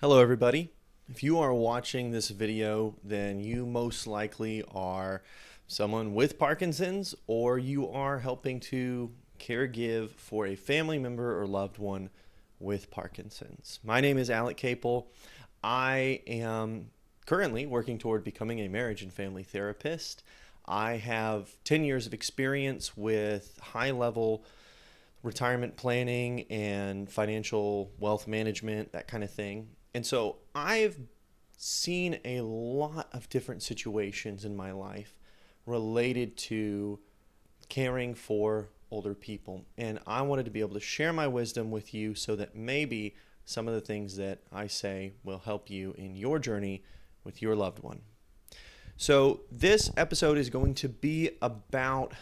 Hello everybody. If you are watching this video, then you most likely are someone with Parkinson's or you are helping to caregive for a family member or loved one with Parkinson's. My name is Alec Capel. I am currently working toward becoming a marriage and family therapist. I have 10 years of experience with high-level retirement planning and financial wealth management, that kind of thing. And so I've seen a lot of different situations in my life related to caring for older people. And I wanted to be able to share my wisdom with you so that maybe some of the things that I say will help you in your journey with your loved one. So this episode is going to be about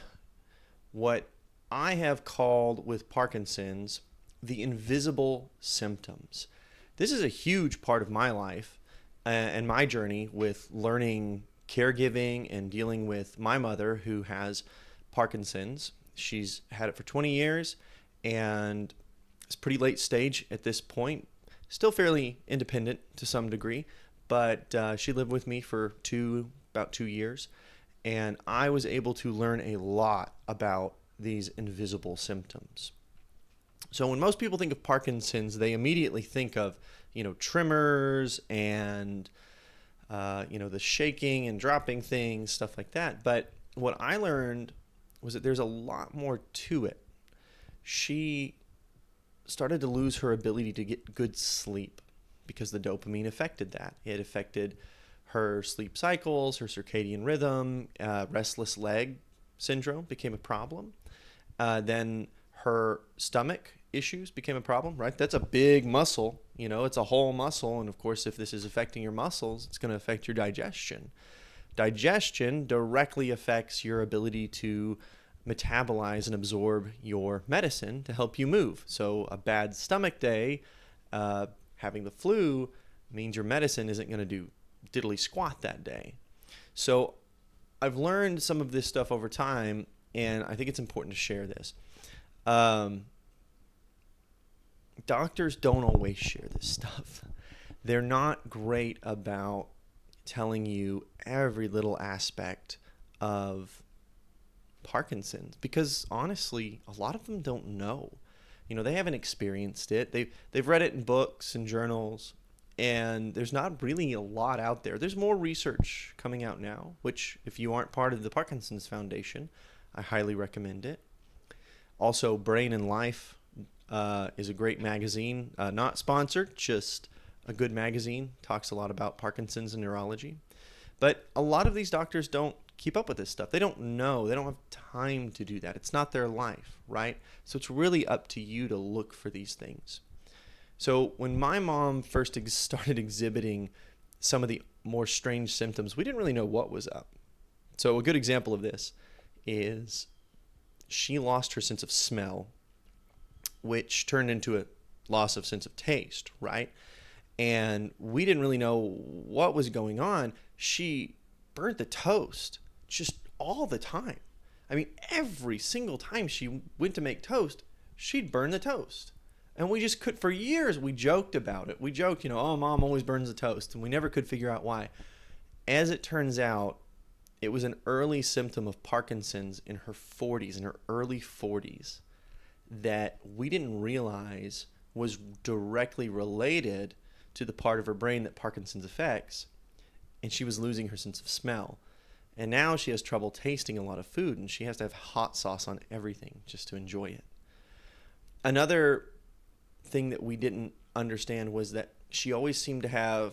what I have called with Parkinson's the invisible symptoms. This is a huge part of my life and my journey with learning caregiving and dealing with my mother who has Parkinson's. She's had it for 20 years and it's pretty late stage at this point. Still fairly independent to some degree, but she lived with me for about 2 years, and I was able to learn a lot about these invisible symptoms. So when most people think of Parkinson's, they immediately think of, tremors and, the shaking and dropping things, stuff like that. But what I learned was that there's a lot more to it. She started to lose her ability to get good sleep because the dopamine affected that. It affected her sleep cycles, her circadian rhythm, restless leg syndrome became a problem. Then her stomach issues became a problem, right? That's a big muscle, it's a whole muscle. And of course, if this is affecting your muscles, it's going to affect your digestion. Digestion directly affects your ability to metabolize and absorb your medicine to help you move. So a bad stomach day, having the flu, means your medicine isn't going to do diddly squat that day. So I've learned some of this stuff over time, and I think it's important to share this. Doctors don't always share this stuff. They're not great about telling you every little aspect of Parkinson's because honestly, a lot of them don't know. They haven't experienced it. They've read it in books and journals, and there's not really a lot out there. There's more research coming out now, which if you aren't part of the Parkinson's Foundation, I highly recommend it. Also, Brain and Life is a great magazine. Not sponsored, just a good magazine. Talks a lot about Parkinson's and neurology. But a lot of these doctors don't keep up with this stuff. They don't know. They don't have time to do that. It's not their life, right? So it's really up to you to look for these things. So when my mom first started exhibiting some of the more strange symptoms, we didn't really know what was up. So a good example of this is she lost her sense of smell, which turned into a loss of sense of taste, right? And we didn't really know what was going on. She burnt the toast just all the time. I mean, every single time she went to make toast, she'd burn the toast. And we just could, for years, we joked about it. We joked, oh, Mom always burns the toast. And we never could figure out why. As it turns out, it was an early symptom of Parkinson's in her 40s, in her early 40s, that we didn't realize was directly related to the part of her brain that Parkinson's affects. And she was losing her sense of smell. And now she has trouble tasting a lot of food, and she has to have hot sauce on everything just to enjoy it. Another thing that we didn't understand was that she always seemed to have,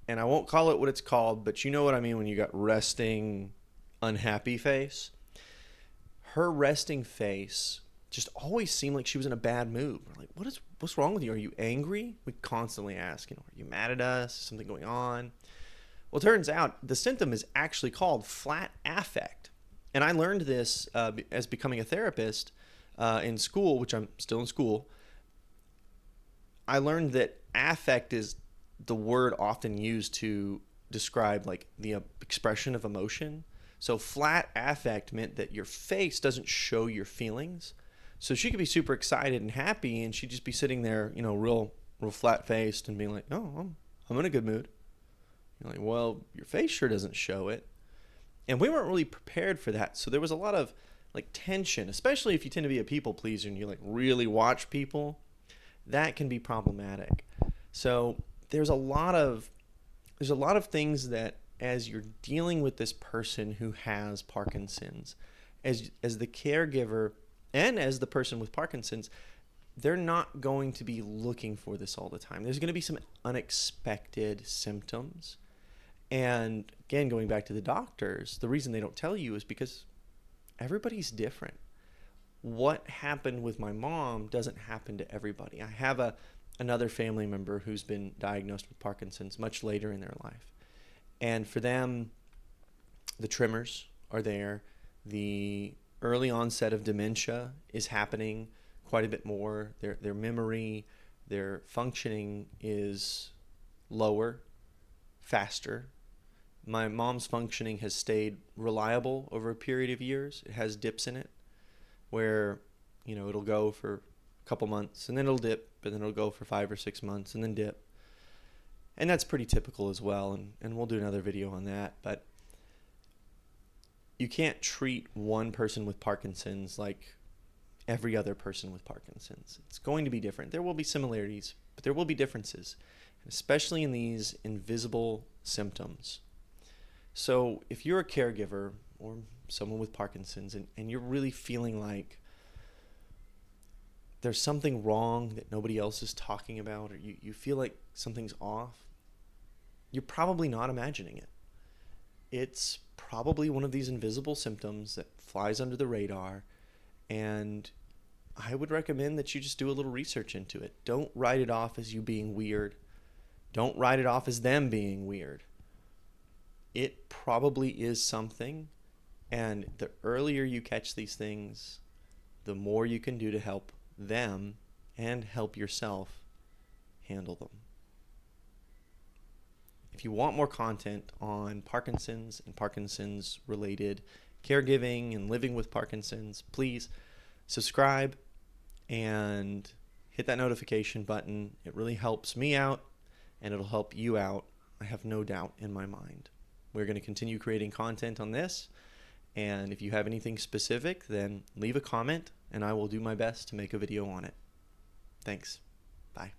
and I won't call it what it's called, but you know what I mean when you got resting, unhappy face. Her resting face just always seemed like she was in a bad mood. We're like, what's wrong with you? Are you angry? We constantly ask, are you mad at us? Is something going on? Well, it turns out the symptom is actually called flat affect. And I learned this as becoming a therapist in school, which I'm still in school. I learned that affect is the word often used to describe like the expression of emotion. So flat affect meant that your face doesn't show your feelings. So she could be super excited and happy, and she'd just be sitting there, real real flat-faced and being like, "Oh, I'm in a good mood." You're like, "Well, your face sure doesn't show it." And we weren't really prepared for that. So there was a lot of like tension, especially if you tend to be a people pleaser and you like really watch people. That can be problematic. So there's a lot of things that as you're dealing with this person who has Parkinson's, as the caregiver and as the person with Parkinson's, they're not going to be looking for this all the time. There's going to be some unexpected symptoms. And again, going back to the doctors, the reason they don't tell you is because everybody's different. What happened with my mom doesn't happen to everybody. I have another family member who's been diagnosed with Parkinson's much later in their life. And for them, the tremors are there. The early onset of dementia is happening quite a bit more. Their memory, their functioning is lower, faster. My mom's functioning has stayed reliable over a period of years. It has dips in it where, it'll go for a couple months and then it'll dip, and then it'll go for 5 or 6 months and then dip. And that's pretty typical as well, and we'll do another video on that. But you can't treat one person with Parkinson's like every other person with Parkinson's. It's going to be different. There will be similarities, but there will be differences, especially in these invisible symptoms. So if you're a caregiver or someone with Parkinson's and you're really feeling like there's something wrong that nobody else is talking about, or you feel like something's off, you're probably not imagining it. It's probably one of these invisible symptoms that flies under the radar, and I would recommend that you just do a little research into it. Don't write it off as you being weird. Don't write it off as them being weird. It probably is something, and the earlier you catch these things, the more you can do to help them and help yourself handle them. If you want more content on Parkinson's and Parkinson's related caregiving and living with Parkinson's, please subscribe and hit that notification button. It really helps me out and it'll help you out. I have no doubt in my mind. We're going to continue creating content on this. And if you have anything specific, then leave a comment and I will do my best to make a video on it. Thanks. Bye.